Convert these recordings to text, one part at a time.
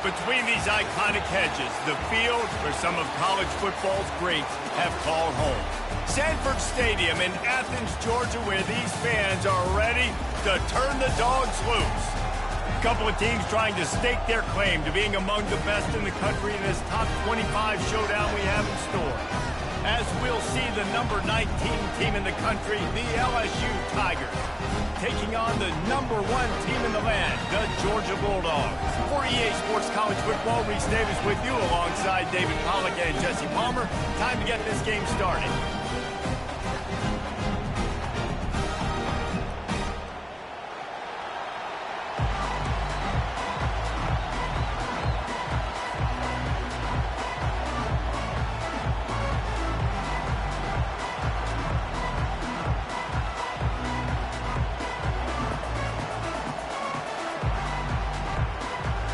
Between these iconic hedges, the field where some of college football's greats have called home. Sanford Stadium in Athens, Georgia, where these fans are ready to turn the dogs loose. A couple of teams trying to stake their claim to being among the best in the country in this top 25 showdown we have in store. As we'll see the number 19 team in the country, the LSU Tigers, taking on the number 1 team in the land, the Georgia Bulldogs. For EA Sports College Football, Reese Davis with you alongside David Pollack and Jesse Palmer. Time to get this game started.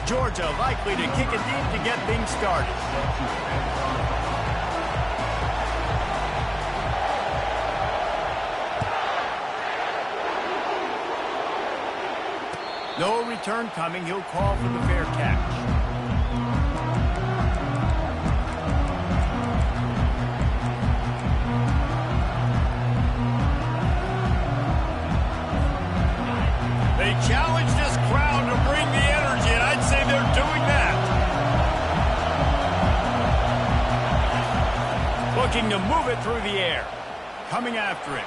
Georgia likely to kick it deep to get things started. No return coming. He'll call for the fair catch. They challenge this crowd to bring the energy, and I'd say they're doing that. Looking to move it through the air. Coming after him.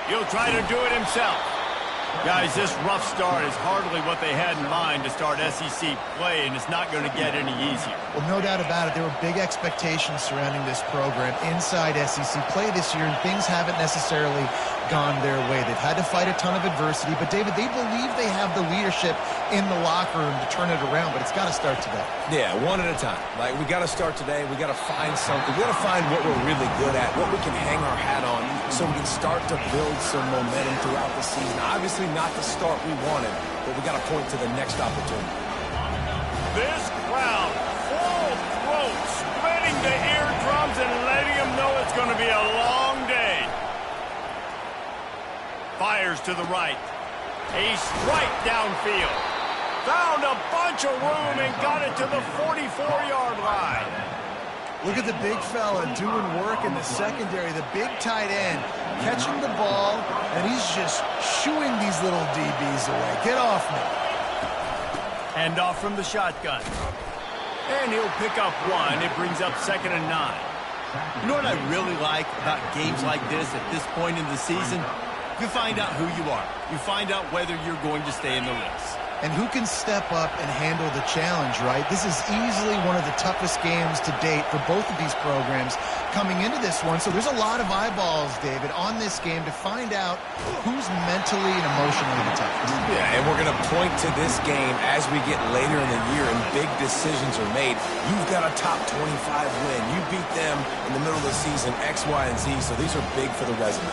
He'll try to do it himself. Guys, this rough start is hardly what they had in mind to start SEC play, and it's not going to get any easier. Well, no doubt about it. There were big expectations surrounding this program inside SEC play this year, and things haven't necessarily gone their way. They've had to fight a ton of adversity, but, David, they believe they have the leadership in the locker room to turn it around, but it's got to start today. Yeah, one at a time. Like, we got to start today. We got to find something. We got to find what we're really good at, what we can hang our hat on, so we can start to build some momentum throughout the season. Obviously not the start we wanted, but we got to point to the next opportunity. This crowd, full throat, spreading the eardrums and letting them know it's going to be a long day. Fires to the right. A strike downfield. Found a bunch of room and got it to the 44-yard line. Look at the big fella doing work in the secondary, the big tight end, catching the ball, and he's just shooing these little DBs away. Get off me. Hand off from the shotgun. And he'll pick up one. It brings up 2nd and 9. You know what I really like about games like this at this point in the season? You find out who you are. You find out whether you're going to stay in the race. And who can step up and handle the challenge, right? This is easily one of the toughest games to date for both of these programs coming into this one. So there's a lot of eyeballs, David, on this game to find out who's mentally and emotionally the toughest. Yeah, and we're going to point to this game as we get later in the year and big decisions are made. You've got a top 25 win. You beat them in the middle of the season, X, Y, and Z. So these are big for the resume.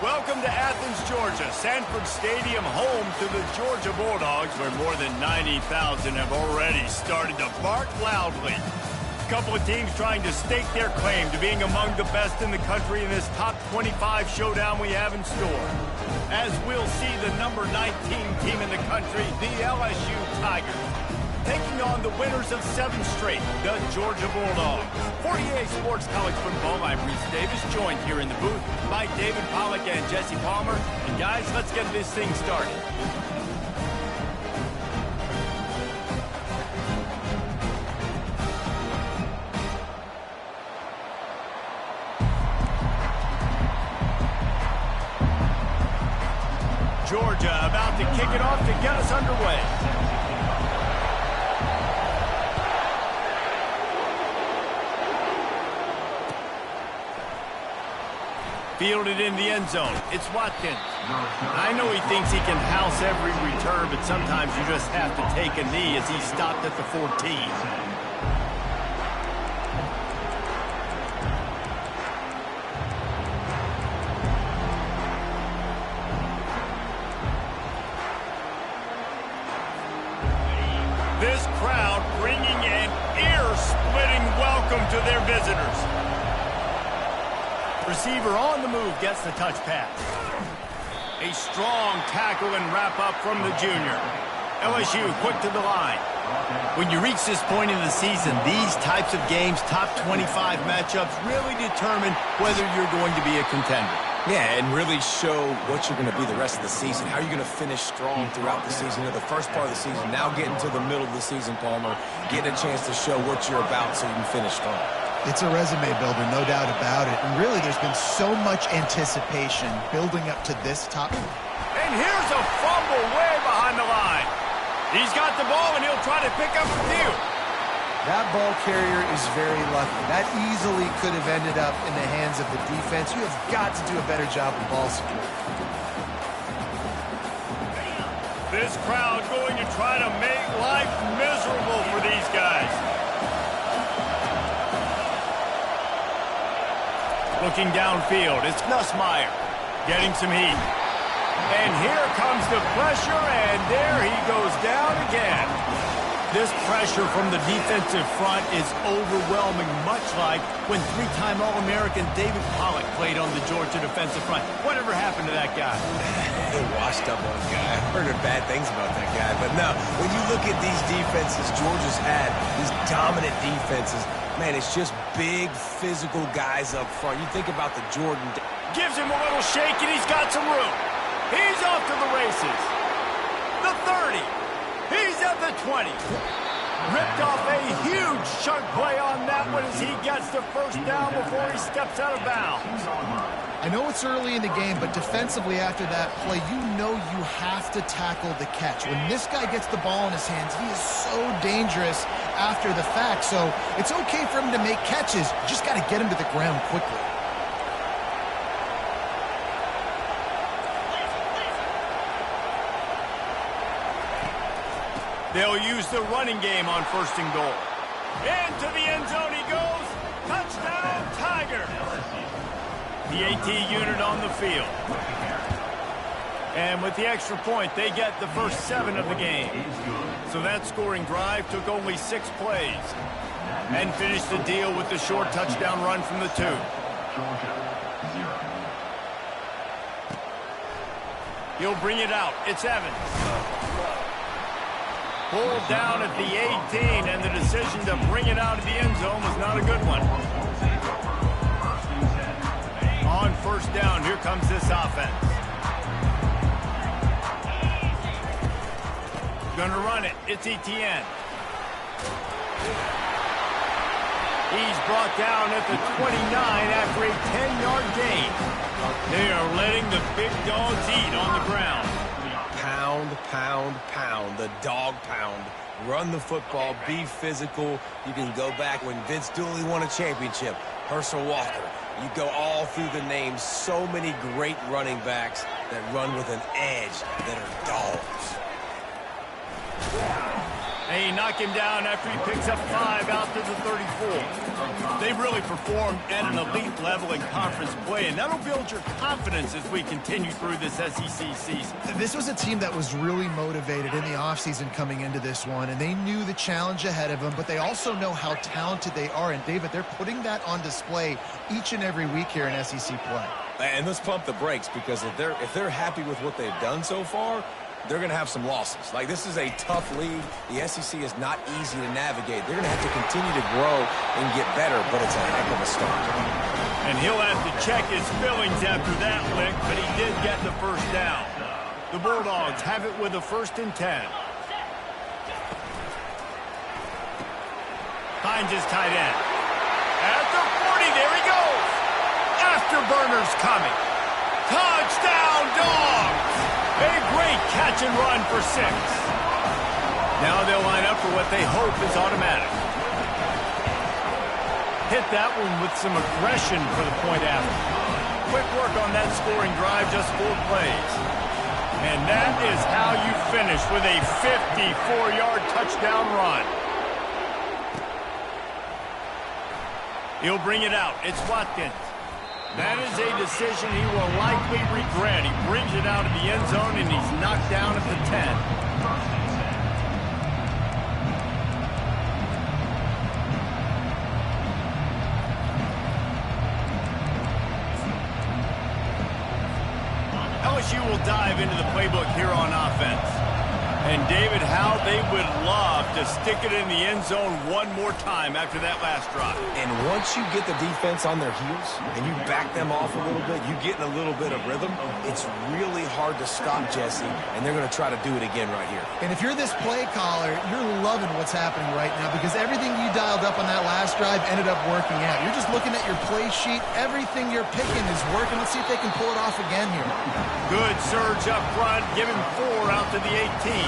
Welcome to Athens, Georgia, Sanford Stadium, home to the Georgia Bulldogs, where more than 90,000 have already started to bark loudly. A couple of teams trying to stake their claim to being among the best in the country in this top 25 showdown we have in store. As we'll see the number 19 team in the country, the LSU Tigers, taking on the winners of 7 straight, the Georgia Bulldogs. For EA Sports College Football, I'm Reese Davis, joined here in the booth by David Pollack and Jesse Palmer. And guys, let's get this thing started. Georgia about to kick it off to get us underway. Fielded in the end zone. It's Watkins. I know he thinks he can house every return, but sometimes you just have to take a knee as he stopped at the 14. This crowd bringing an ear-splitting welcome to their visitors. Receiver on the move gets the touch pass. A strong tackle and wrap up from the junior. LSU quick to the line. When you reach this point in the season, these types of games, top 25 matchups, really determine whether you're going to be a contender. Yeah, and really show what you're going to be the rest of the season. How you're going to finish strong throughout the season, or the first part of the season. Now getting to the middle of the season, Palmer, getting a chance to show what you're about so you can finish strong. It's a resume builder, no doubt about it. And really, there's been so much anticipation building up to this top. And here's a fumble way behind the line. He's got the ball, and he'll try to pick up a few. That ball carrier is very lucky. That easily could have ended up in the hands of the defense. You have got to do a better job of ball security. This crowd going to try to make life miserable for these guys. Looking downfield, it's Nussmeier getting some heat. And here comes the pressure, and there he goes down again. This pressure from the defensive front is overwhelming, much like when 3-time All-American David Pollack played on the Georgia defensive front. Whatever happened to that guy? He washed up on a guy. I've heard bad things about that guy. But no, when you look at these defenses Georgia's had, these dominant defenses, man, it's just big, physical guys up front. You think about the Jordan. Gives him a little shake, and he's got some room. He's off to the races. The 30. He's at the 20. Ripped off a huge chunk play on that one as he gets the first down before he steps out of bounds. I know it's early in the game, but defensively after that play, you know you have to tackle the catch. When this guy gets the ball in his hands, he is so dangerous after the fact. So it's okay for him to make catches. You just got to get him to the ground quickly. They'll use the running game on 1st and goal. Into the end zone he goes. Touchdown, Tigers. The AT unit on the field. And with the extra point, they get the first 7 of the game. So that scoring drive took only 6 plays. And finished the deal with the short touchdown run from the 2. He'll bring it out. It's Evans. Pulled down at the 18, and the decision to bring it out of the end zone was not a good one. On 1st down, here comes this offense. Gonna run it. It's Etienne. He's brought down at the 29 after a 10-yard gain. They are letting the big dogs eat on the ground. Pound, pound, pound, the dog pound. Run the football, be physical. You can go back when Vince Dooley won a championship, Herschel Walker. You go all through the names. So many great running backs that run with an edge that are dogs. They knock him down after he picks up 5 out to the 34. They've really performed at an elite level in conference play, and that'll build your confidence as we continue through this SEC season. This was a team that was really motivated in the offseason coming into this one, and they knew the challenge ahead of them, but they also know how talented they are. And, David, they're putting that on display each and every week here in SEC play. And let's pump the brakes, because if they're happy with what they've done so far, they're going to have some losses. Like, this is a tough league. The SEC is not easy to navigate. They're going to have to continue to grow and get better, but it's a heck of a start. And he'll have to check his feelings after that lick, but he did get the first down. The Bulldogs have it with a 1st and 10. Finds his tight end. At the 40, there he goes. Afterburner's coming. Touchdown, Dawgs! A great catch and run for 6. Now they'll line up for what they hope is automatic. Hit that one with some aggression for the point after. Quick work on that scoring drive, just 4 plays. And that is how you finish with a 54-yard touchdown run. He'll bring it out. It's Watkins. That is a decision he will likely regret. He brings it out of the end zone, and he's knocked down at the 10. LSU will dive into the playbook here on offense. And, David, how they would love to stick it in the end zone one more time after that last drive. And once you get the defense on their heels and you back them off a little bit, you get in a little bit of rhythm, it's really hard to stop Jesse, and they're going to try to do it again right here. And if you're this play caller, you're loving what's happening right now, because everything you dialed up on that last drive ended up working out. You're just looking at your play sheet. Everything you're picking is working. Let's see if they can pull it off again here. Good surge up front. Give him 4 out to the 18.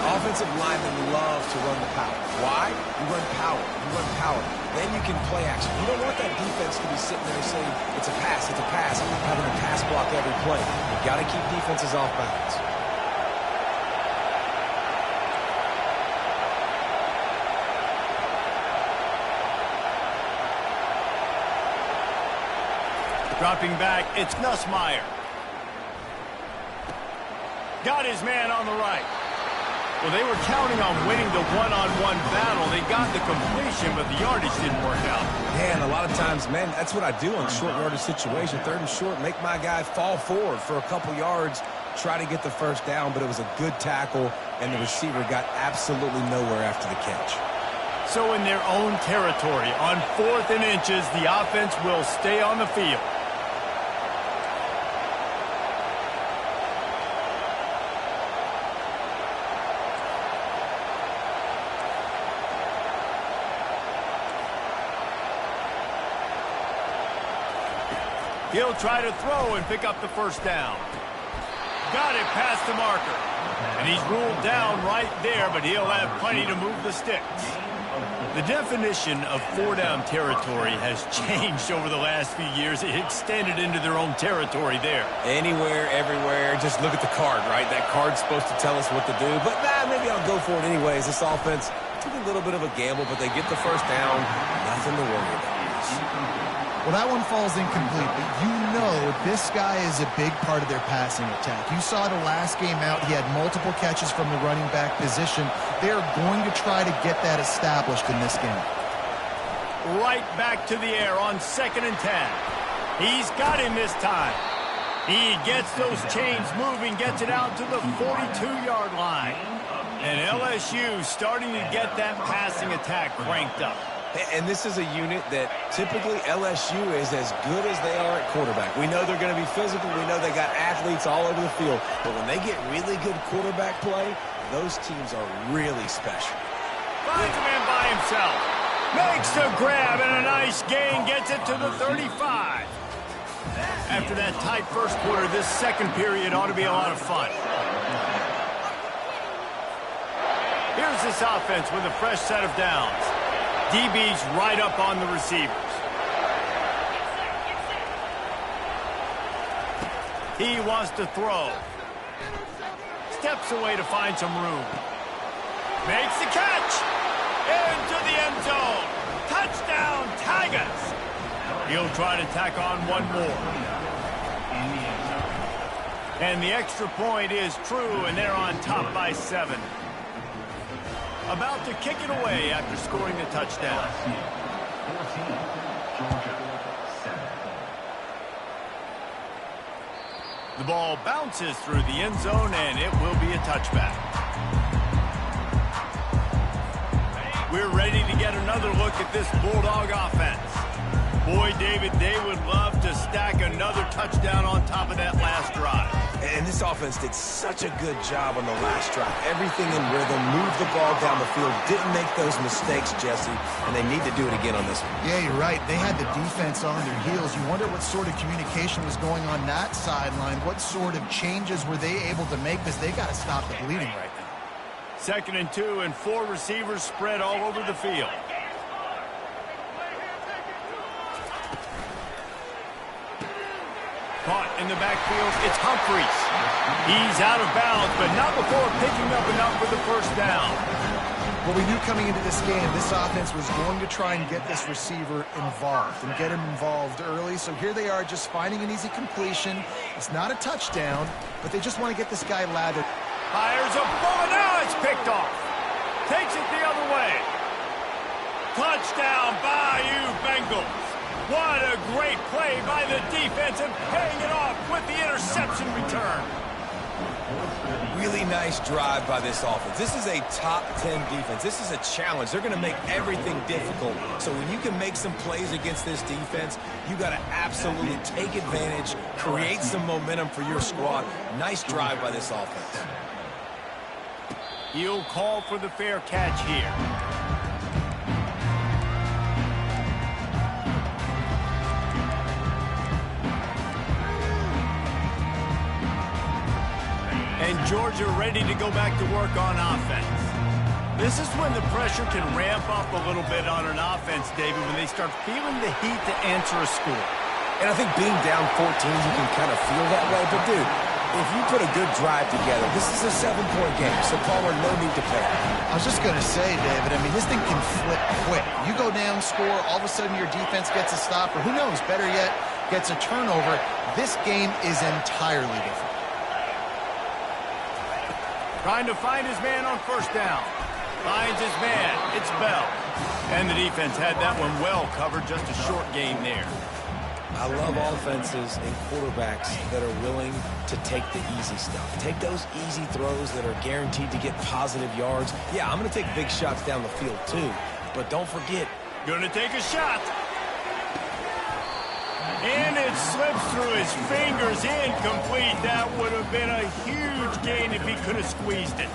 Offensive linemen love to run the power. Why? You run power. You run power. Then you can play action. You don't want that defense to be sitting there saying, it's a pass, it's a pass. I'm having to pass block every play. You've got to keep defenses off balance. Dropping back, it's Nussmeier. Got his man on the right. Well, they were counting on winning the one-on-one battle. They got the completion, but the yardage didn't work out. Yeah, and a lot of times, man, that's what I do on short yardage situation. 3rd and short, make my guy fall forward for a couple yards, try to get the first down, but it was a good tackle, and the receiver got absolutely nowhere after the catch. So in their own territory, on 4th and inches, the offense will stay on the field. He'll try to throw and pick up the first down. Got it past the marker. And he's ruled down right there, but he'll have plenty to move the sticks. The definition of 4-down territory has changed over the last few years. It extended into their own territory there. Anywhere, everywhere. Just look at the card, right? That card's supposed to tell us what to do. But maybe I'll go for it anyways. This offense took a little bit of a gamble, but they get the first down. Nothing to worry about. Well, that one falls incomplete, but you know this guy is a big part of their passing attack. You saw the last game out, he had multiple catches from the running back position. They're going to try to get that established in this game. Right back to the air on 2nd and 10. He's got him this time. He gets those chains moving, gets it out to the 42-yard line. And LSU starting to get that passing attack cranked up. And this is a unit that typically LSU is as good as they are at quarterback. We know they're going to be physical. We know they got athletes all over the field. But when they get really good quarterback play, those teams are really special. Finds a man by himself. Makes the grab and a nice gain. Gets it to the 35. After that tight first quarter, this second period ought to be a lot of fun. Here's this offense with a fresh set of downs. DB's right up on the receivers. He wants to throw. Steps away to find some room. Makes the catch. Into the end zone. Touchdown, Tigers. He'll try to tack on one more. And the extra point is true, and they're on top by 7. About to kick it away after scoring the touchdown. The ball bounces through the end zone, and it will be a touchback. We're ready to get another look at this Bulldog offense. Boy, David, they would love to stack another touchdown on top of that last drive. And this offense did such a good job on the last drive. Everything in rhythm, moved the ball down the field, didn't make those mistakes, Jesse, and they need to do it again on this one. Yeah, you're right. They had the defense on their heels. You wonder what sort of communication was going on that sideline. What sort of changes were they able to make? Because they got to stop the bleeding right now. 2nd and 2, and 4 receivers spread all over the field. Caught in the backfield, it's Humphries. He's out of bounds, but not before picking up enough for the first down. Well, we knew coming into this game, this offense was going to try and get this receiver involved and get him involved early. So here they are just finding an easy completion. It's not a touchdown, but they just want to get this guy lathered. Fires a ball, now it's picked off. Takes it the other way. Touchdown, Bayou Bengals. What a great play by the defense and paying it off with the interception return. Really nice drive by this offense. This is a top 10 defense. This is a challenge. They're going to make everything difficult. So when you can make some plays against this defense, you got to absolutely take advantage, create some momentum for your squad. Nice drive by this offense. He'll call for the fair catch here. And Georgia ready to go back to work on offense. This is when the pressure can ramp up a little bit on an offense, David, when they start feeling the heat to answer a score. And I think being down 14, you can kind of feel that way. But, dude, if you put a good drive together, this is a 7-point game. So, Palmer, no need to panic. I was just going to say, David, I mean, this thing can flip quick. You go down, score, all of a sudden your defense gets a stop, or who knows, better yet, gets a turnover. This game is entirely different. Trying to find his man on first down. Finds his man. It's Bell. And the defense had that one well covered. Just a short gain there. I love offenses and quarterbacks that are willing to take the easy stuff. Take those easy throws that are guaranteed to get positive yards. Yeah, I'm going to take big shots down the field too. But don't forget. Going to take a shot. And it slips through his fingers, incomplete. That would have been a huge gain if he could have squeezed it.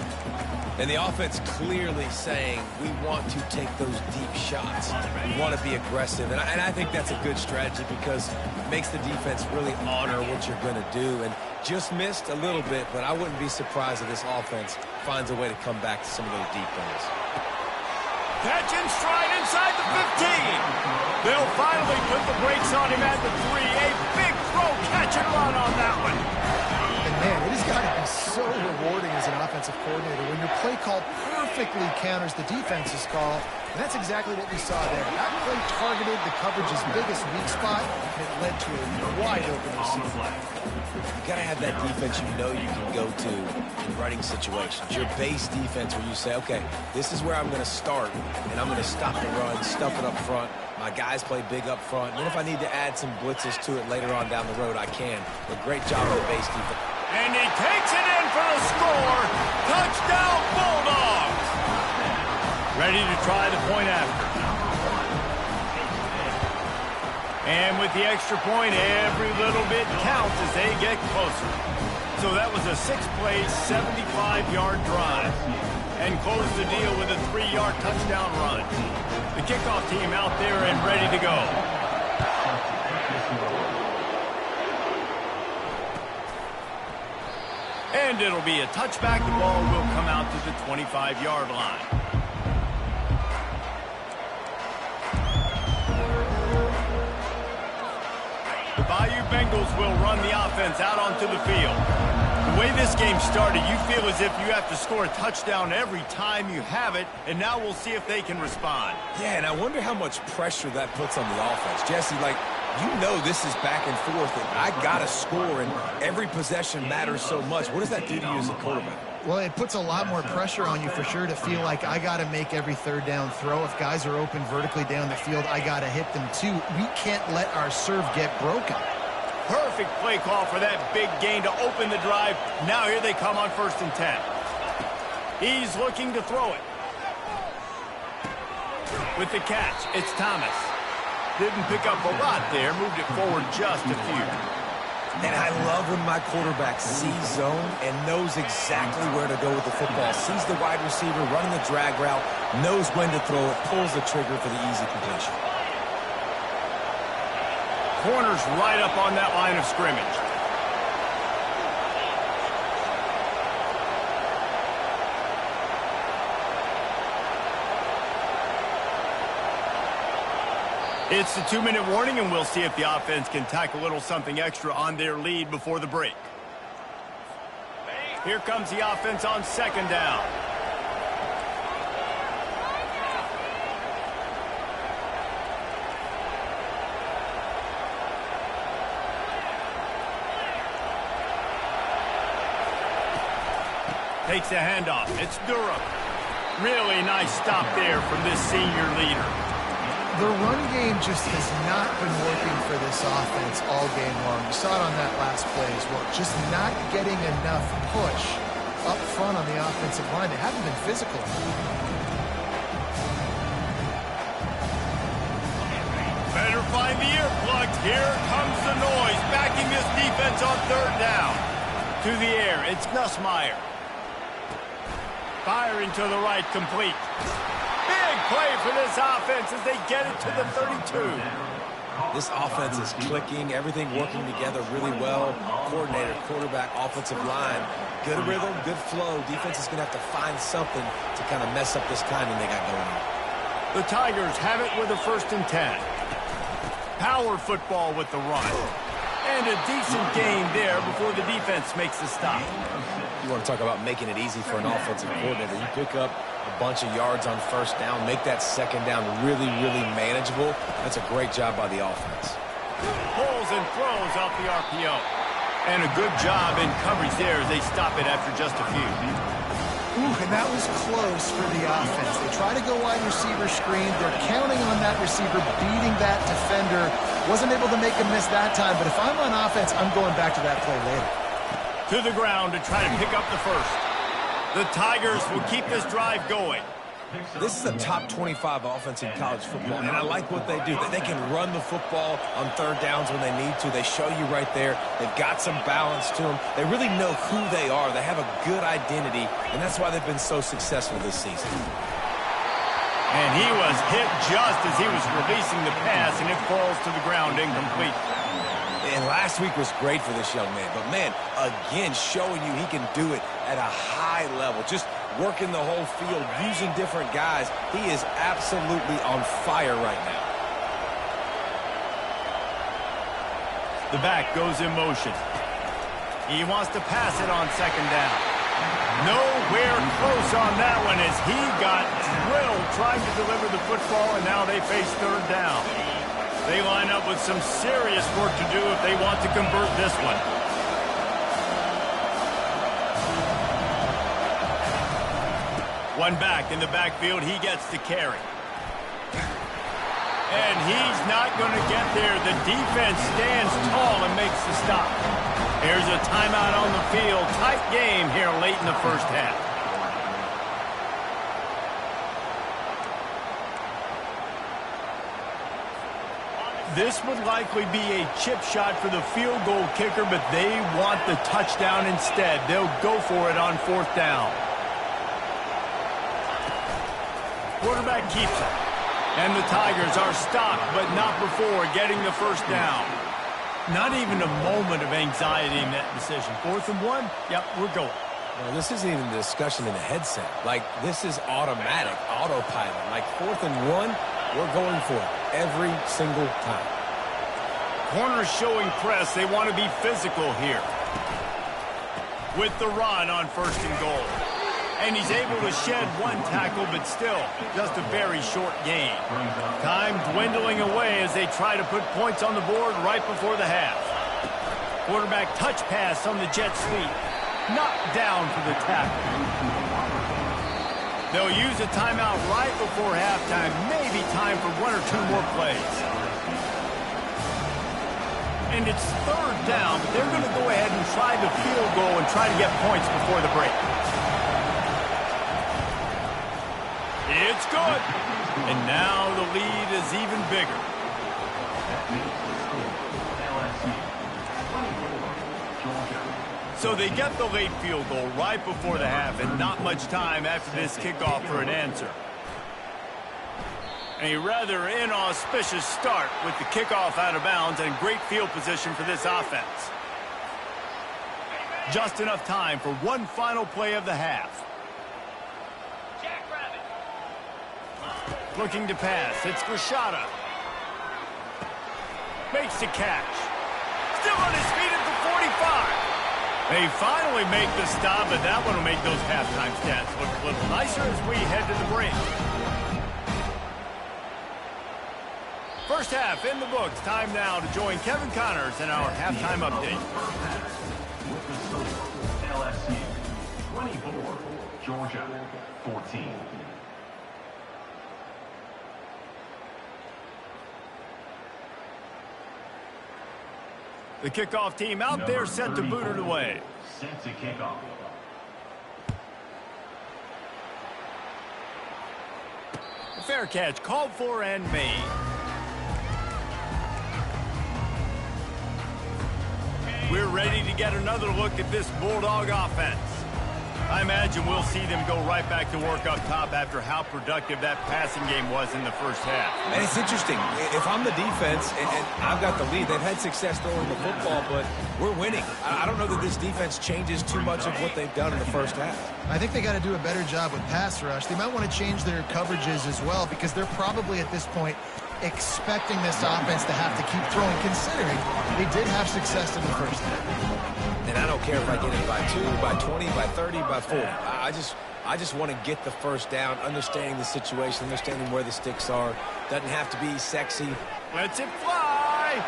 And the offense clearly saying, we want to take those deep shots. We want to be aggressive. And I think that's a good strategy because it makes the defense really honor what you're going to do. And just missed a little bit, but I wouldn't be surprised if this offense finds a way to come back to some of those deep ones. Catch in stride inside the 15. They'll finally put the brakes on him at the 3. A big throw, catch and run on that one. And man, it has got to be so rewarding as an offensive coordinator when your play call perfectly counters the defense's call. And that's exactly what we saw there. That play targeted the coverage's biggest weak spot, and it led to a wide open receiver. You got to have that defense you know you can go to in running situations. Your base defense where you say, okay, this is where I'm going to start, and I'm going to stop the run, stuff it up front. My guys play big up front. And then if I need to add some blitzes to it later on down the road, I can. But great job on the base defense. And he takes it in for the score. Touchdown, Bulldogs. Ready to try the point after. And with the extra point, every little bit counts as they get closer. So that was a 6-play, 75-yard drive. And closed the deal with a 3-yard touchdown run. The kickoff team out there and ready to go. And it'll be a touchback. The ball will come out to the 25-yard line. The Bayou Bengals will run the offense out onto the field. The way this game started, you feel as if you have to score a touchdown every time you have it, and now we'll see if they can respond. Yeah, and I wonder how much pressure that puts on the offense. Jesse, like, you know this is back and forth, and I got to score, and every possession matters so much. What does that do to you as a quarterback? Well, it puts a lot more pressure on you for sure to feel like I got to make every third down throw. If guys are open vertically down the field, I got to hit them too. We can't let our serve get broken. Perfect play call for that big gain to open the drive. Now here they come on 1st and 10. He's looking to throw it. With the catch, it's Thomas. Didn't pick up a lot there, moved it forward just a few. And I love when my quarterback sees zone and knows exactly where to go with the football. Sees the wide receiver running the drag route, knows when to throw it, pulls the trigger for the easy completion. Corner's right up on that line of scrimmage. It's the 2-minute warning, and we'll see if the offense can tack a little something extra on their lead before the break. Here comes the offense on 2nd down. Takes a handoff. It's Durham. Really nice stop there from this senior leader. The run game just has not been working for this offense all game long. You saw it on that last play as well. Just not getting enough push up front on the offensive line. They haven't been physical. Better find the earplugs. Here comes the noise. Backing this defense on 3rd down. To the air, it's Nussmeier. Firing to the right, complete. Big play for this offense as they get it to the 32. This offense is clicking, everything working together really well. Coordinator, quarterback, offensive line. Good rhythm, good flow. Defense is going to have to find something to kind of mess up this timing they got going on. The Tigers have it with a 1st and 10. Power football with the run. And a decent gain there before the defense makes the stop. You want to talk about making it easy for an offensive coordinator. You pick up a bunch of yards on 1st down, make that 2nd down really, really manageable. That's a great job by the offense. Pulls and throws off the RPO. And a good job in coverage there as they stop it after just a few. Ooh, and that was close for the offense. They try to go wide receiver screen. They're counting on that receiver beating that defender. Wasn't able to make a miss that time, but if I'm on offense, I'm going back to that play later. To the ground to try to pick up the 1st. The Tigers will keep this drive going. This is a top 25 offense in college football, and I like what they do. They can run the football on 3rd downs when they need to. They show you right there. They've got some balance to them. They really know who they are. They have a good identity, and that's why they've been so successful this season. And he was hit just as he was releasing the pass, and it falls to the ground incomplete. And last week was great for this young man. But, man, again, showing you he can do it at a high level. Just working the whole field, using different guys. He is absolutely on fire right now. The back goes in motion. He wants to pass it on 2nd down. Nowhere close on that one as he got drilled trying to deliver the football, and now they face 3rd down. They line up with some serious work to do if they want to convert this one. One back in the backfield, he gets to carry. And he's not going to get there. The defense stands tall and makes the stop. Here's a timeout on the field. Tight game here late in the 1st half. This would likely be a chip shot for the field goal kicker, but they want the touchdown instead. They'll go for it on 4th down. Quarterback keeps it. And the Tigers are stopped, but not before getting the 1st down. Not even a moment of anxiety in that decision. 4th and 1, yep, we're going. Well, this isn't even the discussion in the headset. Like, this is automatic, autopilot. Like, 4th and 1, we're going for it every single time. Corners showing press. They want to be physical here. with the run on 1st and goal. And he's able to shed one tackle, but still, just a very short gain. Time dwindling away as they try to put points on the board right before the half. Quarterback touch pass on the jet sweep. Knocked down for the tackle. They'll use a timeout right before halftime. Maybe time for 1 or 2 more plays. And it's 3rd down, but they're going to go ahead and try the field goal and try to get points before the break. It's good. And now the lead is even bigger. So they get the late field goal right before the half, and not much time after this kickoff for an answer. A rather inauspicious start with the kickoff out of bounds and great field position for this offense. Just enough time for one final play of the half. Looking to pass. It's Grishada. Makes the catch. Still on his feet at the 45. They finally make the stop, but that one will make those halftime stats look a little nicer as we head to the break. First half in the books. Time now to join Kevin Connors in our halftime update. LSU 24, Georgia 14. The kickoff team out there set to boot it away. Set to kick off. A fair catch called for and made. We're ready to get another look at this Bulldog offense. I imagine we'll see them go right back to work up top after how productive that passing game was in the first half. And it's interesting. If I'm the defense and I've got the lead, they've had success throwing the football, but we're winning. I don't know that this defense changes too much of what they've done in the first half. I think they got to do a better job with pass rush. They might want to change their coverages as well, because they're probably at this point expecting this offense to have to keep throwing, considering they did have success in the first half. And I don't care if I get it by 2, by 20, by 30, by 40. I just want to get the first down, understanding the situation, understanding where the sticks are. Doesn't have to be sexy. Lets it fly.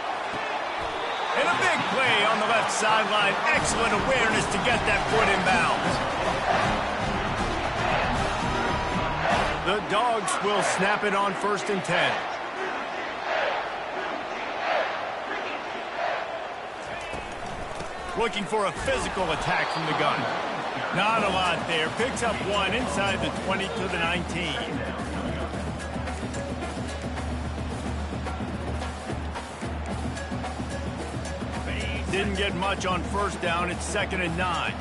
And a big play on the left sideline. Excellent awareness to get that foot in bounds. The Dogs will snap it on 1st and 10. Looking for a physical attack from the gun. Not a lot there. Picks up 1 inside the 20 to the 19. Didn't get much on 1st down. It's 2nd and 9.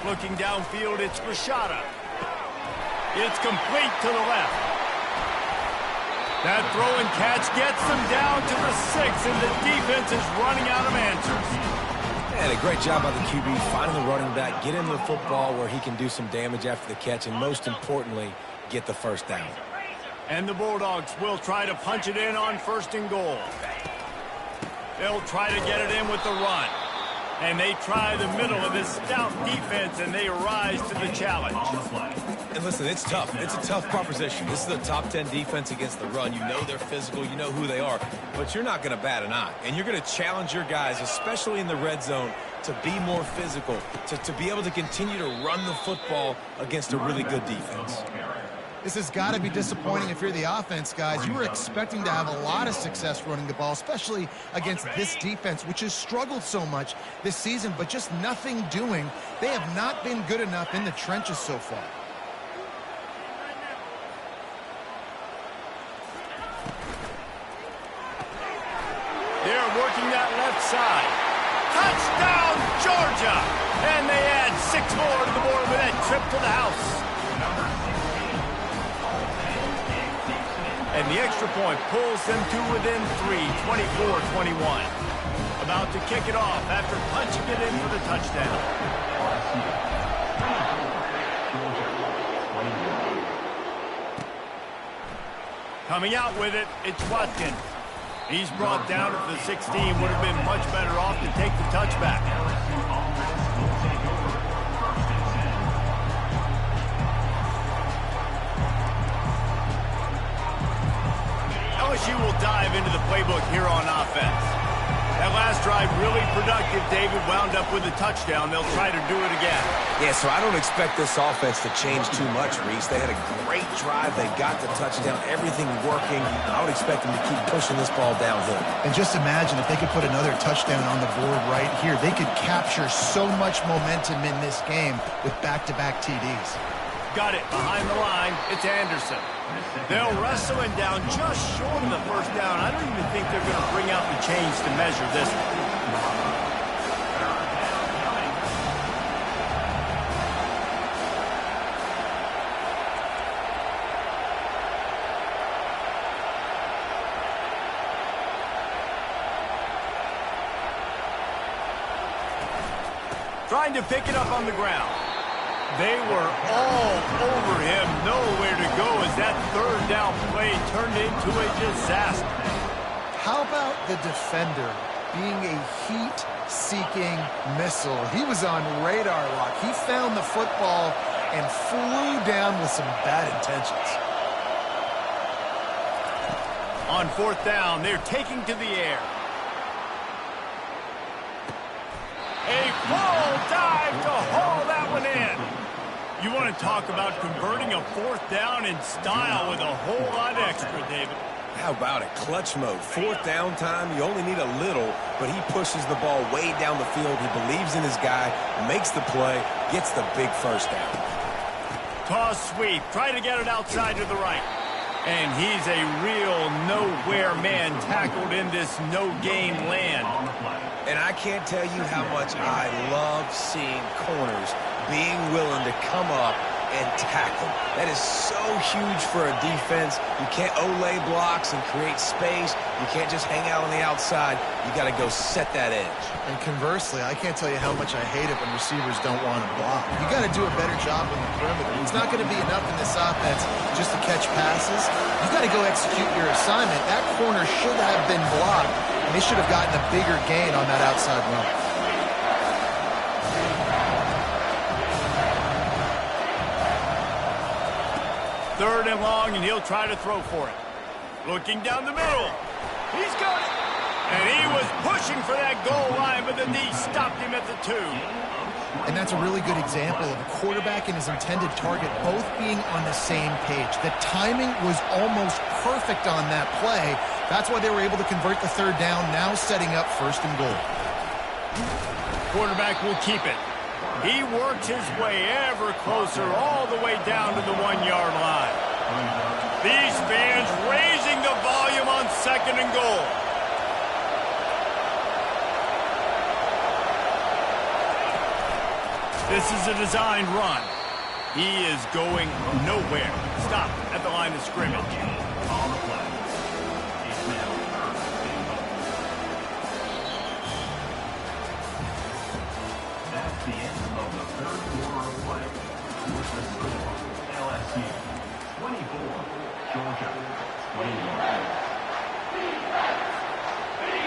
Looking downfield, it's Grishada. It's complete to the left. That throw and catch gets them down to the 6, and the defense is running out of answers. And a great job by the QB finding the running back, get him the football where he can do some damage after the catch, and most importantly, get the first down. And the Bulldogs will try to punch it in on 1st and goal. They'll try to get it in with the run. And they try the middle of this stout defense, and they rise to the challenge. And listen, it's tough. It's a tough proposition. This is a top 10 defense against the run. You know they're physical. You know who they are. But you're not going to bat an eye. And you're going to challenge your guys, especially in the red zone, to be more physical, to be able to continue to run the football against a really good defense. This has got to be disappointing if you're the offense, guys. You were expecting to have a lot of success running the ball, especially against this defense, which has struggled so much this season, but just nothing doing. They have not been good enough in the trenches so far. They're working that left side. Touchdown, Georgia! And they add 6 more to the board with that trip to the house. And the extra point pulls them to within 3, 24-21. About to kick it off after punching it in for the touchdown. Coming out with it, it's Watkins. He's brought down at the 16. Would have been much better off to take the touchback. playbook here on offense. That last drive really productive. David wound up with a touchdown. They'll try to do it again. Yeah, so I don't expect this offense to change too much, Reese. They had a great drive. They got the touchdown. Everything working. I would expect them to keep pushing this ball downhill. And just imagine if they could put another touchdown on the board right here. They could capture so much momentum in this game with back-to-back TDs. Got it behind the line. It's Anderson. They'll wrestle him down just short of the first down. I don't even think they're going to bring out the chains to measure this one. Trying to pick it up on the ground. They were all over him, nowhere to go as that third down play turned into a disaster. How about the defender being a heat-seeking missile? He was on radar lock. He found the football and flew down with some bad intentions. On fourth down, they're taking to the air. A full dive to haul that one in. You want to talk about converting a fourth down in style with a whole lot extra, David. How about it? Clutch mode. Fourth down time, you only need a little, but he pushes the ball way down the field. He believes in his guy, makes the play, gets the big first down. Toss sweep. Try to get it outside to the right. And he's a real nowhere man tackled in this no-gain land. And I can't tell you how much I love seeing corners being willing to come up and tackle. That is so huge for a defense. You can't olay blocks and create space. You can't just hang out on the outside. You got to go set that edge. And conversely, I can't tell you how much I hate it when receivers don't want to block. You got to do a better job on the perimeter. It's not going to be enough in this offense just to catch passes. You got to go execute your assignment. That corner should have been blocked, and they should have gotten a bigger gain on that outside run. Third and long, and he'll try to throw for it. Looking down the middle. He's got it. And he was pushing for that goal line, but the knee stopped him at the 2. And that's a really good example of a quarterback and his intended target both being on the same page. The timing was almost perfect on that play. That's why they were able to convert the third down, now setting up first and goal. Quarterback will keep it. He works his way ever closer all the way down to the 1-yard line. These fans raising the volume on second and goal. This is a designed run. He is going nowhere. Stop at the line of scrimmage. On the play. It's now that's the end of the third quarter of play. With the score, LSU 24, Georgia 21.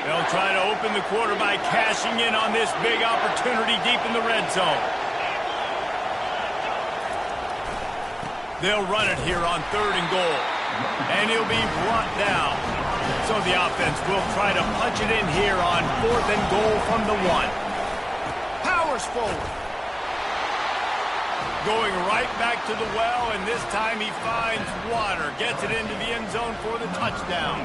They'll try to open the quarter by cashing in on this big opportunity deep in the red zone. They'll run it here on third and goal. And he'll be brought down. So the offense will try to punch it in here on fourth and goal from the 1. Powers forward. Going right back to the well, and this time he finds water. Gets it into the end zone for the touchdown.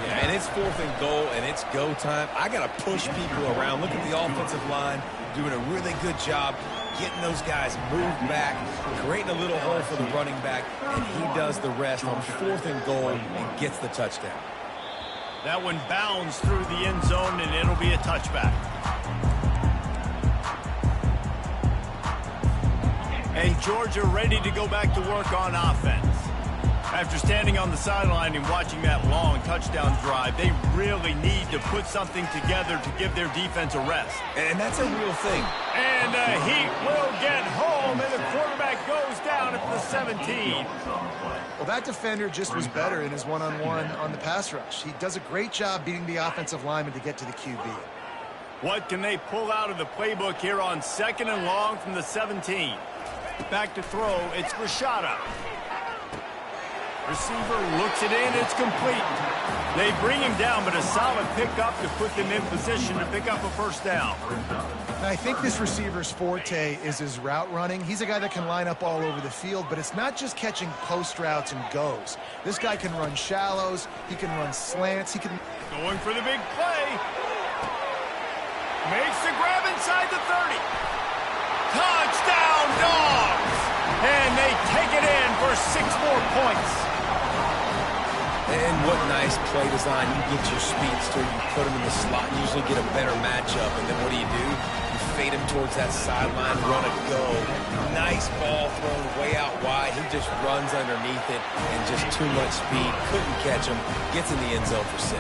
Yeah, and it's fourth and goal, and it's go time. I got to push people around. Look at the offensive line doing a really good job getting those guys moved back, creating a little hole for the running back, and he does the rest on fourth and goal and gets the touchdown. That one bounds through the end zone, and it'll be a touchback. And Georgia ready to go back to work on offense. After standing on the sideline and watching that long touchdown drive, they really need to put something together to give their defense a rest. And that's a real thing. And the Heat will get home, and the quarterback goes down at the 17. Well, that defender just was better in his one-on-one on the pass rush. He does a great job beating the offensive lineman to get to the QB. What can they pull out of the playbook here on second and long from the 17? Back to throw, it's Rashada. Receiver looks it in. It's complete. They bring him down, but a solid pickup to put them in position to pick up a first down. I think this receiver's forte is his route running. He's a guy that can line up all over the field, but it's not just catching post routes and goes. This guy can run shallows. He can run slants. He can... Going for the big play. Makes the grab inside the 30. Touchdown, Dawgs! And they take it in for 6 more points. And what nice play design. You get your speedster, you put him in the slot, usually get a better matchup. And then what do? You fade him towards that sideline, run a go. Nice ball thrown way out wide. He just runs underneath it and just too much speed. Couldn't catch him. Gets in the end zone for 6.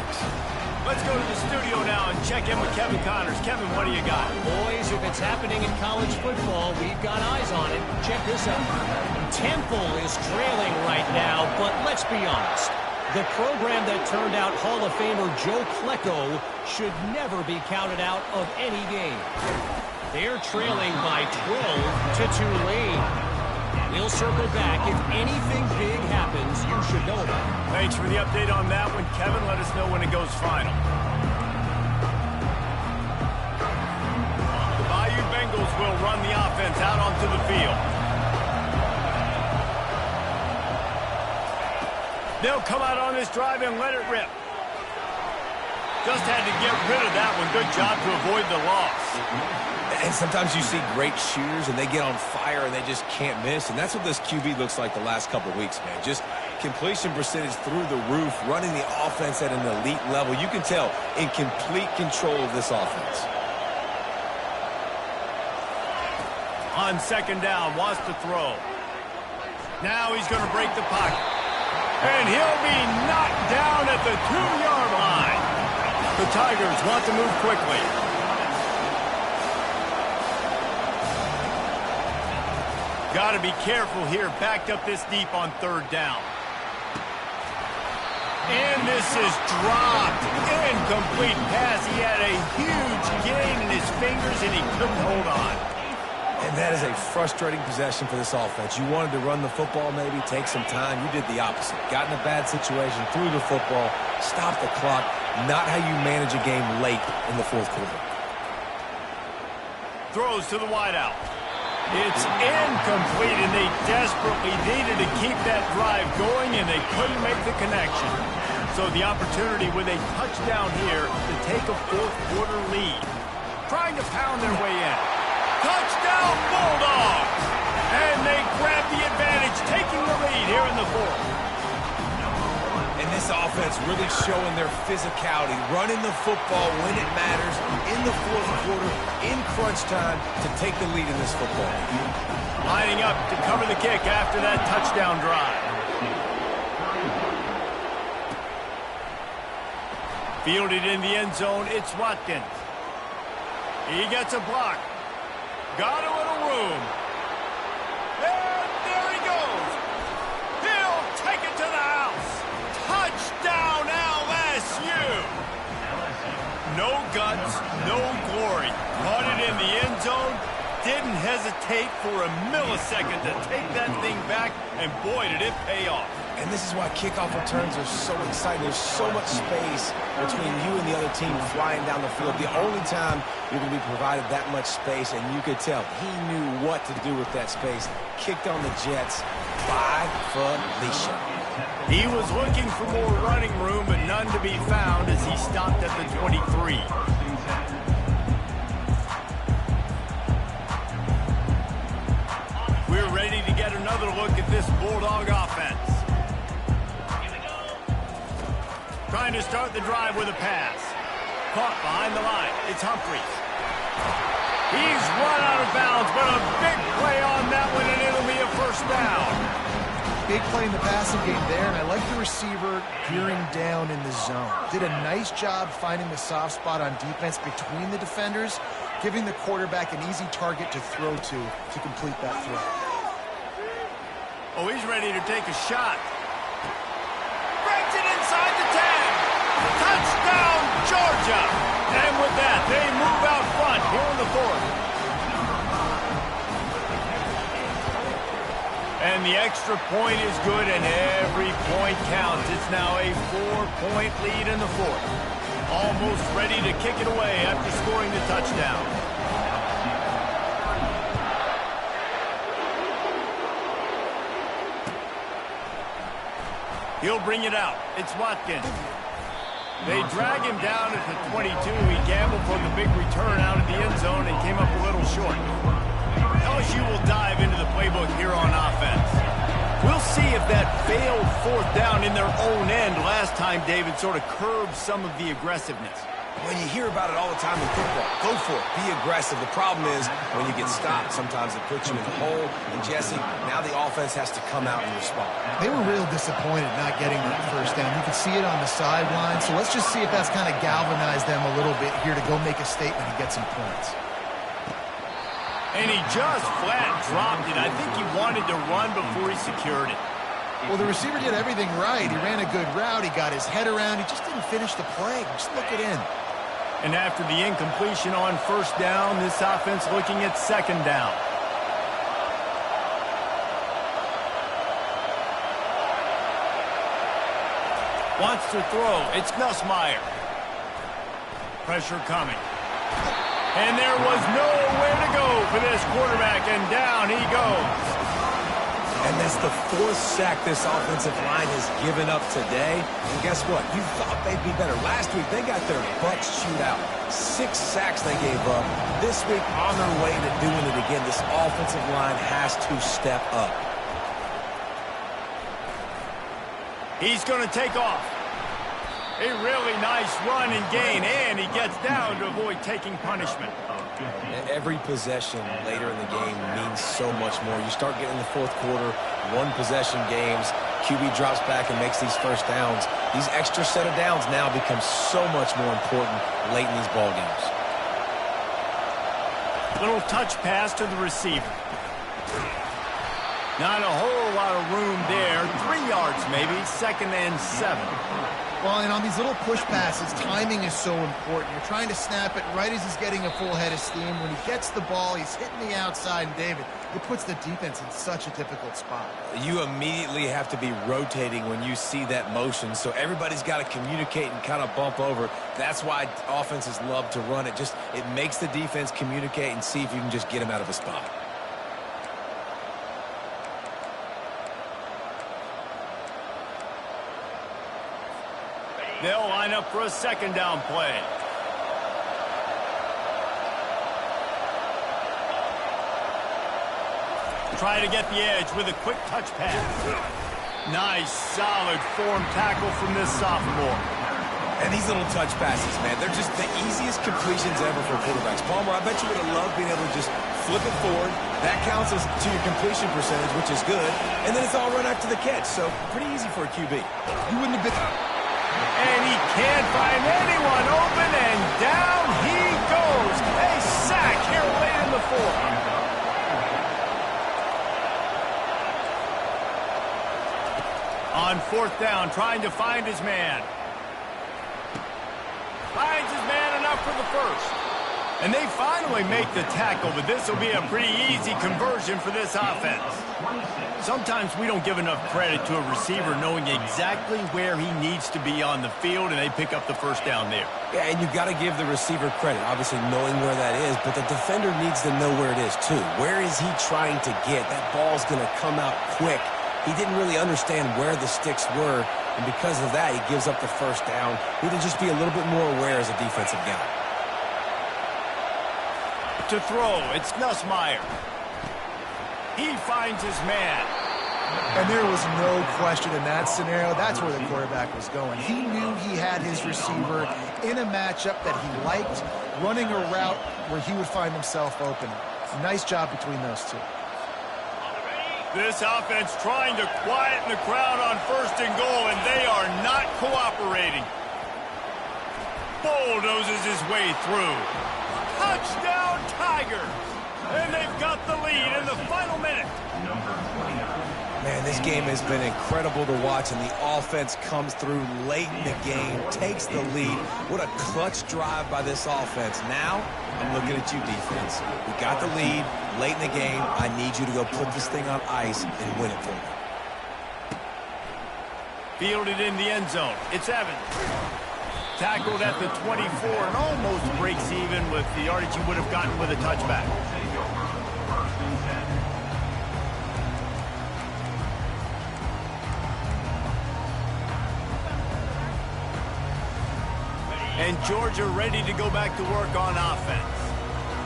Let's go to the studio now and check in with Kevin Connors. Kevin, what do you got? Boys, if it's happening in college football, we've got eyes on it. Check this out. Temple is trailing right now, but let's be honest. The program that turned out Hall of Famer Joe Klecko should never be counted out of any game. They're trailing by 12 to Tulane. We'll circle back. If anything big happens, you should know about it. Thanks for the update on that one, Kevin. Let us know when it goes final. The Bayou Bengals will run the offense out onto the field. They'll come out on this drive and let it rip. Just had to get rid of that one. Good job to avoid the loss. And sometimes you see great shooters, and they get on fire, and they just can't miss. And that's what this QB looks like the last couple of weeks, man. Just completion percentage through the roof, running the offense at an elite level. You can tell in complete control of this offense. On second down, wants to throw. Now he's going to break the pocket. And he'll be knocked down at the 2-yard line. The Tigers want to move quickly. Got to be careful here. Backed up this deep on third down. And this is dropped. Incomplete pass. He had a huge gain in his fingers, and he couldn't hold on. And that is a frustrating possession for this offense. You wanted to run the football, maybe take some time. You did the opposite. Got in a bad situation, threw the football, stopped the clock. Not how you manage a game late in the fourth quarter. Throws to the wideout. It's incomplete, and they desperately needed to keep that drive going, and they couldn't make the connection. So the opportunity with a touchdown here to take a fourth-quarter lead. Trying to pound their way in. Touchdown, Bulldogs! And they grab the advantage, taking the lead here in the fourth. And this offense really showing their physicality, running the football when it matters, in the fourth quarter, in crunch time, to take the lead in this football. Lining up to cover the kick after that touchdown drive. Fielded in the end zone, it's Watkins. He gets a block. Got a little room. And there he goes. He'll take it to the house. Touchdown, LSU. No guts, no glory. Caught it in the end zone. Didn't hesitate for a millisecond to take that thing back, and boy, did it pay off. And this is why kickoff returns are so exciting. There's so much space between you and the other team flying down the field. The only time you're going to be provided that much space, and you could tell he knew what to do with that space. Kicked on the Jets by Felicia. He was looking for more running room, but none to be found as he stopped at the 23. We're ready to get another look at this Bulldog offense. Trying to start the drive with a pass. Caught behind the line. It's Humphries. He's run out of bounds, but a big play on that one, and it'll be a first down. Big play in the passing game there, and I like the receiver gearing down in the zone. Did a nice job finding the soft spot on defense between the defenders, giving the quarterback an easy target to throw to complete that throw. Oh, he's ready to take a shot. Breaks it inside the 10. Touchdown, Georgia. And with that, they move out front here in the fourth. And the extra point is good, and every point counts. It's now a 4-point lead in the fourth. Almost ready to kick it away after scoring the touchdown. He'll bring it out. It's Watkins. They drag him down at the 22. He gambled for the big return out of the end zone and came up a little short. LSU will dive into the playbook here on offense. We'll see if that failed fourth down in their own end last time, David, sort of curbed some of the aggressiveness. When you hear about it all the time in football, go for it. Be aggressive. The problem is when you get stopped, sometimes it puts you in the hole. And, Jesse, now the offense has to come out and respond. They were real disappointed not getting that first down. You could see it on the sideline. So let's just see if that's kind of galvanized them a little bit here to go make a statement and get some points. And he just flat dropped it. I think he wanted to run before he secured it. Well, the receiver did everything right. He ran a good route. He got his head around. He just didn't finish the play. Just look it in. And after the incompletion on first down, this offense looking at second down. Wants to throw. It's Nussmeier. Pressure coming. And there was nowhere to go for this quarterback, and down he goes. And that's the fourth sack this offensive line has given up today. And guess what? You thought they'd be better. Last week, they got their butts chewed out. 6 sacks they gave up. This week, on their way to doing it again, this offensive line has to step up. He's going to take off. A really nice run and gain, and he gets down to avoid taking punishment. Every possession later in the game means so much more. You start getting in the fourth quarter, one-possession games, QB drops back and makes these first downs. These extra set of downs now become so much more important late in these ball games. Little touch pass to the receiver. Not a whole lot of room there. 3 yards maybe, 2nd and 7. Well, and on these little push passes, timing is so important. You're trying to snap it right as he's getting a full head of steam. When he gets the ball, he's hitting the outside, and David, it puts the defense in such a difficult spot. You immediately have to be rotating when you see that motion, so everybody's got to communicate and kind of bump over. That's why offenses love to run it. It makes the defense communicate and see if you can just get him out of a spot. They'll line up for a second down play. Try to get the edge with a quick touch pass. Nice, solid form tackle from this sophomore. And these little touch passes, man, they're just the easiest completions ever for quarterbacks. Palmer, I bet you would have loved being able to just flip it forward. That counts as to your completion percentage, which is good. And then it's all run after the catch, so pretty easy for a QB. You wouldn't have been... And he can't find anyone open, and down he goes. A sack here late in the fourth. On fourth down, trying to find his man. Finds his man enough for the first. And they finally make the tackle, but this will be a pretty easy conversion for this offense. Sometimes we don't give enough credit to a receiver knowing exactly where he needs to be on the field, and they pick up the first down there. Yeah, and you've got to give the receiver credit, obviously knowing where that is, but the defender needs to know where it is too. Where is he trying to get? That ball's going to come out quick. He didn't really understand where the sticks were, and because of that, he gives up the first down. Need to just be a little bit more aware as a defensive guy. To throw, it's Nussmeier. He finds his man. And there was no question in that scenario. That's where the quarterback was going. He knew he had his receiver in a matchup that he liked, running a route where he would find himself open. Nice job between those two. This offense trying to quieten the crowd on 1st and goal, and they are not cooperating. Bulldozes his way through. Touchdown, Tigers! And they've got the lead in the final minute. Man, this This game has been incredible to watch, and the offense comes through late in the game, takes the lead. What a clutch drive by this offense. Now, I'm looking at you, defense. We got the lead late in the game. I need you to go put this thing on ice and win it for me. Fielded in the end zone. It's Evans. Tackled at the 24 and almost breaks even with the yardage he would have gotten with a touchback. And Georgia ready to go back to work on offense.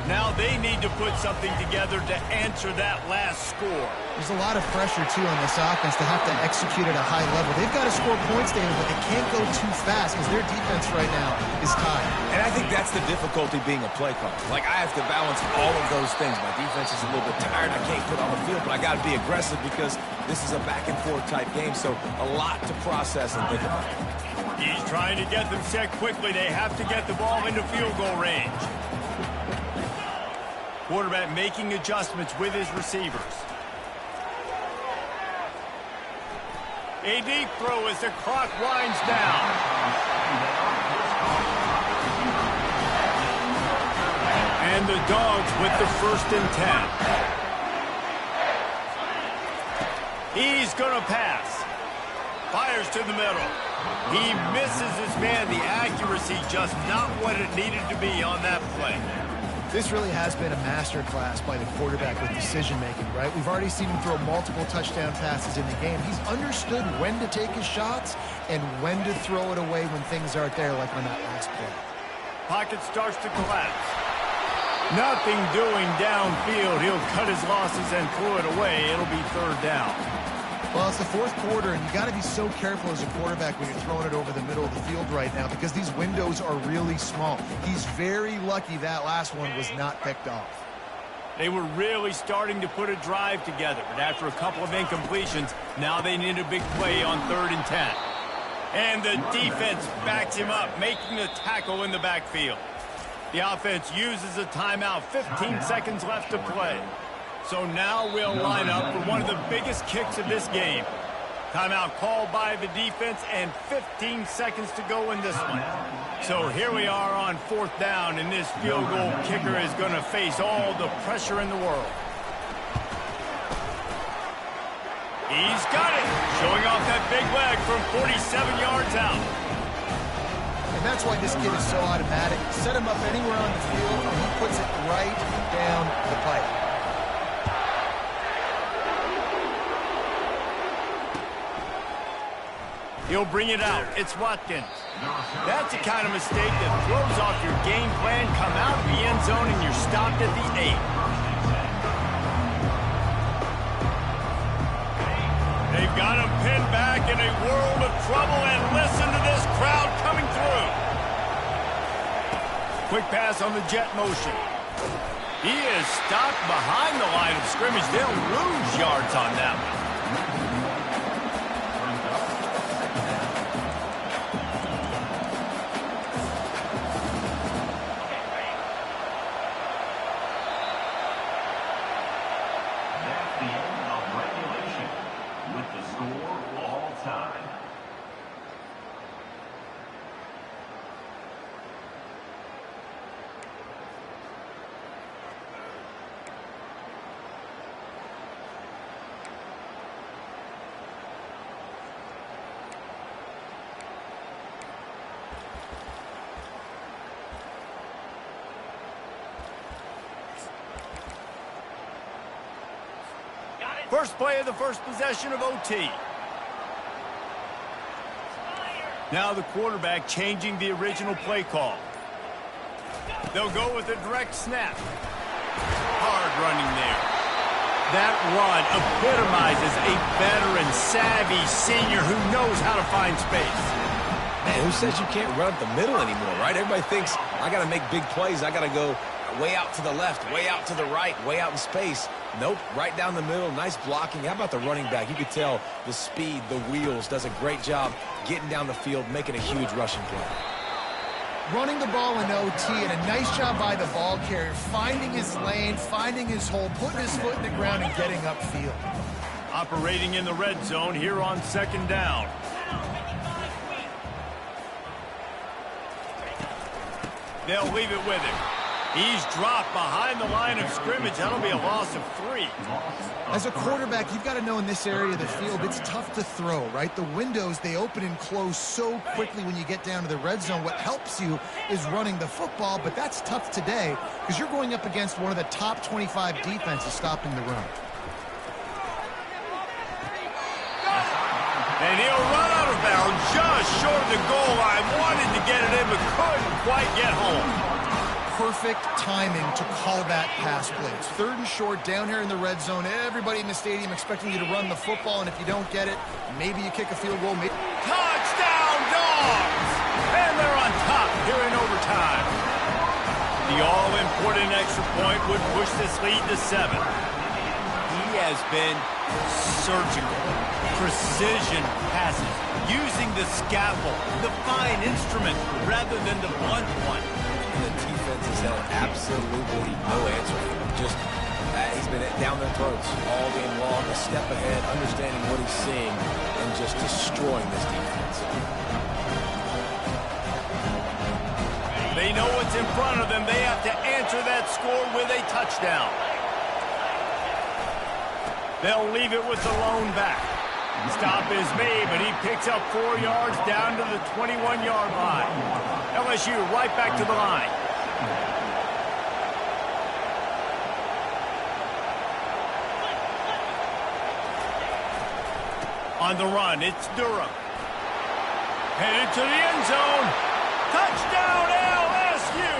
Now they need to put something together to answer that last score. There's a lot of pressure, too, on this offense to have to execute at a high level. They've got to score points, David, but they can't go too fast because their defense right now is tired. And I think that's the difficulty being a play caller. Like, I have to balance all of those things. My defense is a little bit tired. I can't put on the field, but I got to be aggressive because this is a back-and-forth type game, so a lot to process and think about. He's trying to get them set quickly. They have to get the ball into field goal range. Quarterback making adjustments with his receivers. A deep throw as the clock winds down. And the Dawgs with the 1st and 10. He's going to pass. Fires to the middle. He misses his man. The accuracy just not what it needed to be on that play. This really has been a masterclass by the quarterback with decision-making, right? We've already seen him throw multiple touchdown passes in the game. He's understood when to take his shots and when to throw it away when things aren't there, like on that last play. Pocket starts to collapse. Nothing doing downfield. He'll cut his losses and throw it away. It'll be 3rd down. Well, it's the 4th quarter, and you got to be so careful as a quarterback when you're throwing it over the middle of the field right now because these windows are really small. He's very lucky that last one was not picked off. They were really starting to put a drive together, but after a couple of incompletions, now they need a big play on 3rd and 10. And the defense backs him up, making the tackle in the backfield. The offense uses a timeout, 15 seconds left to play. So now we'll line up for one of the biggest kicks of this game. Timeout called by the defense and 15 seconds to go in this one. So here we are on 4th down, and this field goal kicker is going to face all the pressure in the world. He's got it, showing off that big leg from 47 yards out. And that's why this kid is so automatic. Set him up anywhere on the field, and he puts it right down the pipe. He'll bring it out. It's Watkins. That's the kind of mistake that throws off your game plan. Come out of the end zone and you're stopped at the 8. They've got him pinned back in a world of trouble, and listen to this crowd coming through. Quick pass on the jet motion. He is stopped behind the line of scrimmage. They'll lose yards on that one. First play of the first possession of OT. Now the quarterback changing the original play call. They'll go with a direct snap. Hard running there. That run epitomizes a veteran, savvy senior who knows how to find space. Man, who says you can't run up the middle anymore, right? Everybody thinks, I got to make big plays. I got to go way out to the left, way out to the right, way out in space. Nope, right down the middle, nice blocking. How about the running back? You could tell the speed, the wheels, does a great job getting down the field, making a huge rushing play. Running the ball in OT, and a nice job by the ball carrier, finding his lane, finding his hole, putting his foot in the ground, and getting upfield. Operating in the red zone here on 2nd down. They'll leave it with him. He's dropped behind the line of scrimmage. That'll be a loss of 3. As a quarterback, you've got to know in this area of the field, it's tough to throw, right? The windows, they open and close so quickly when you get down to the red zone. What helps you is running the football, but that's tough today because you're going up against one of the top 25 defenses stopping the run. And he'll run out of bounds just short of the goal line. Wanted to get it in, but couldn't quite get home. Perfect timing to call that pass play. It's 3rd and short down here in the red zone. Everybody in the stadium expecting you to run the football, and if you don't get it, maybe you kick a field goal. Touchdown, Dawgs! And they're on top here in overtime. The all-important extra point would push this lead to 7. He has been surgical, precision passes, using the scalpel, the fine instrument, rather than the blunt one. The defense has had absolutely no answer for him. Just, he's been down their throats all game long, a step ahead, understanding what he's seeing, and just destroying this defense. They know what's in front of them. They have to answer that score with a touchdown. They'll leave it with the lone back. Stop is made, but he picks up 4 yards down to the 21-yard line. LSU right back to the line. On the run, it's Durham. Headed to the end zone. Touchdown, LSU!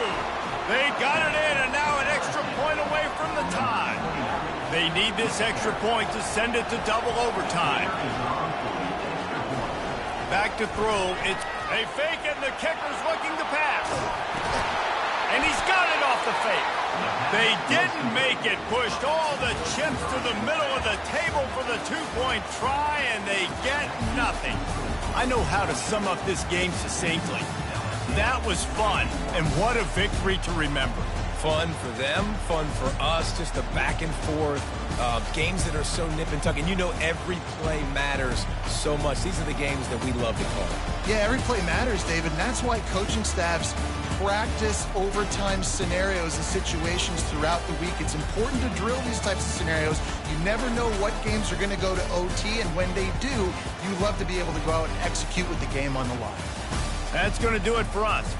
They got it in, and now an extra point away from the tie. They need this extra point to send it to double overtime. Back to throw. They fake it, and the kicker's looking to pass. And he's got it off the fake. They didn't make it. Pushed all the chips to the middle of the table for the 2-point try, and they get nothing. I know how to sum up this game succinctly. That was fun, and what a victory to remember. Fun for them, fun for us, just the back and forth, games that are so nip and tuck, and you know every play matters so much. These are the games that we love to call. Yeah, every play matters, David, and that's why coaching staffs practice overtime scenarios and situations throughout the week. It's important to drill these types of scenarios. You never know what games are going to go to OT, and when they do, you love to be able to go out and execute with the game on the line. That's going to do it for us.